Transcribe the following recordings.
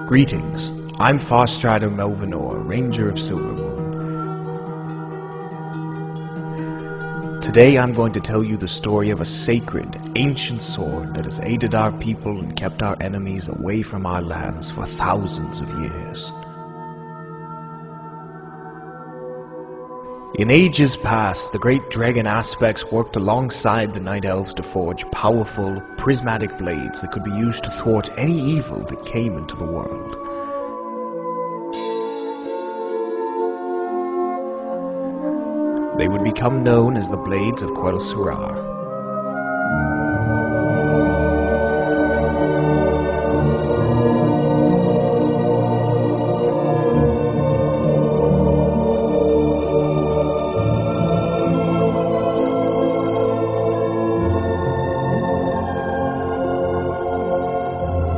Greetings, I'm Farstrider Melvinor, Ranger of Silvermoon. Today I'm going to tell you the story of a sacred, ancient sword that has aided our people and kept our enemies away from our lands for thousands of years. In ages past, the great dragon aspects worked alongside the night elves to forge powerful, prismatic blades that could be used to thwart any evil that came into the world. They would become known as the Blades of Quel Delar.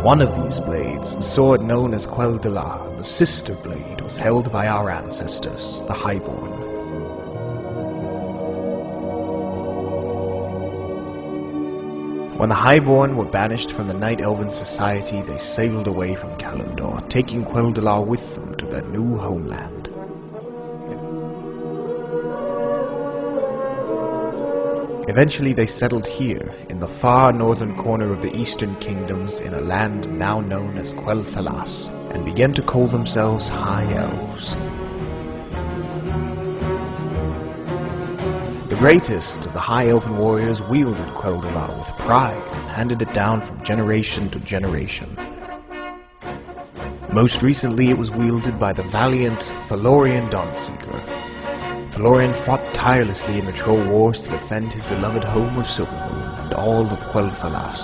One of these blades, the sword known as Quel Delar, the sister blade, was held by our ancestors, the Highborn. When the Highborn were banished from the Night Elven society, they sailed away from Kalimdor, taking Quel Delar with them to their new homeland. Eventually they settled here, in the far northern corner of the Eastern Kingdoms, in a land now known as Quel Delar, and began to call themselves High Elves. The greatest of the High Elven warriors wielded Quel Delar with pride and handed it down from generation to generation. Most recently it was wielded by the valiant Thalorian Dawnseeker. Thalorian fought tirelessly in the Troll Wars to defend his beloved home of Silvermoon and all of Quel Delar.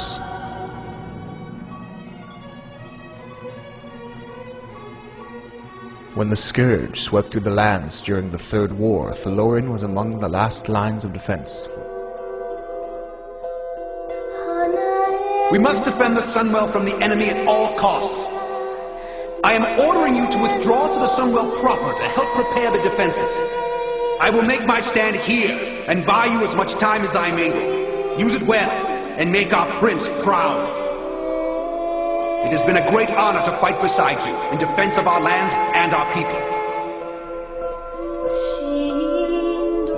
When the Scourge swept through the lands during the Third War, Thalorian was among the last lines of defense. We must defend the Sunwell from the enemy at all costs. I am ordering you to withdraw to the Sunwell proper to help prepare the defenses. I will make my stand here and buy you as much time as I am able. Use it well and make our prince proud. It has been a great honor to fight beside you in defense of our land and our people.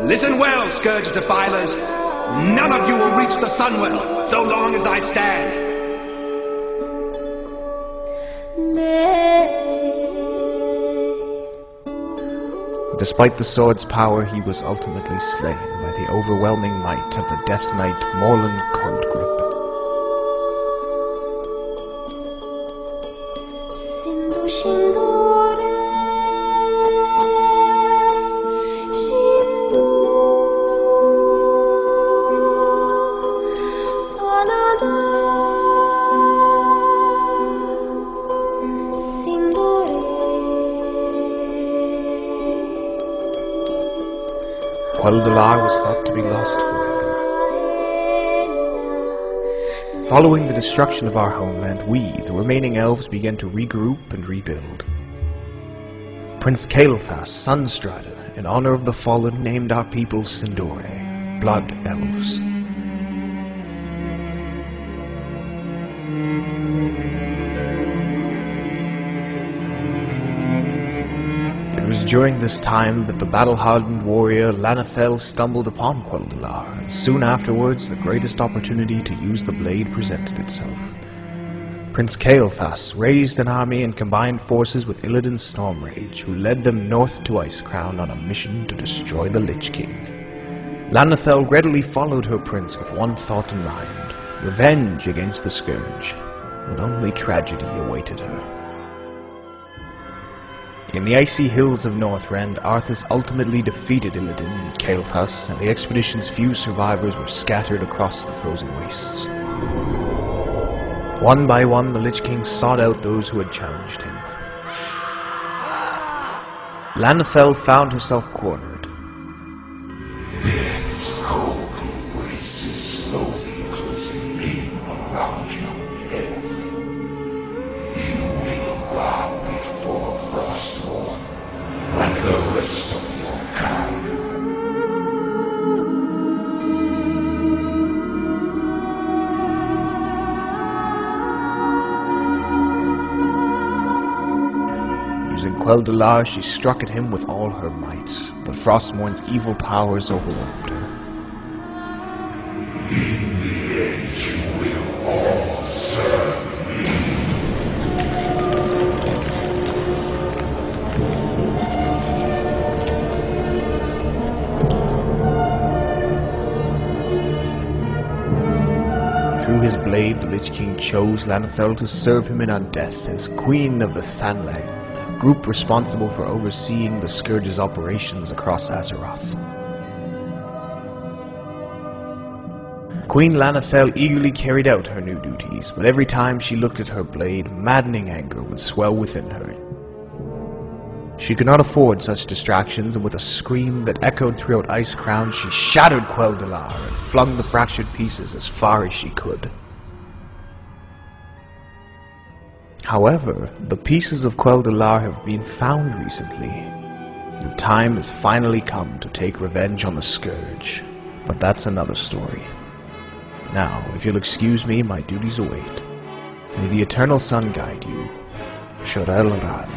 Listen well, Scourge Defilers. None of you will reach the Sunwell so long as I stand. Despite the sword's power, he was ultimately slain by the overwhelming might of the Death Knight Morlan Coldgrip. Quel Delar was thought to be lost forever. Following the destruction of our homeland, we, the remaining elves, began to regroup and rebuild. Prince Kael'thas, Sunstrider, in honor of the fallen, named our people Sindore, Blood Elves. It was during this time that the battle-hardened warrior Lanethel stumbled upon Quel Delar, and soon afterwards the greatest opportunity to use the blade presented itself. Prince Kael'thas raised an army and combined forces with Illidan's Stormrage, who led them north to Icecrown on a mission to destroy the Lich King. Lanethel readily followed her prince with one thought in mind: revenge against the Scourge, but only tragedy awaited her. In the icy hills of Northrend, Arthas ultimately defeated Illidan and Kael'thas, and the expedition's few survivors were scattered across the frozen wastes. One by one, the Lich King sought out those who had challenged him. Lanethel found herself cornered. This cold embrace is slowly closing in around your head. You will bow before Frostborn, like the rest of your kind. Quel Delar, she struck at him with all her might, but Frostmourn's evil powers overwhelmed her. In the end, you will all serve me. Through his blade, the Lich King chose Lanethel to serve him in undeath as Queen of the Sandland, group responsible for overseeing the Scourge's operations across Azeroth. Queen Lanethel eagerly carried out her new duties, but every time she looked at her blade, maddening anger would swell within her. She could not afford such distractions, and with a scream that echoed throughout Icecrown, she shattered Quel Delar and flung the fractured pieces as far as she could. However, the pieces of Quel Delar have been found recently. The time has finally come to take revenge on the Scourge, but that's another story. Now, if you'll excuse me, my duties await. May the Eternal Sun guide you. Shorel Ran.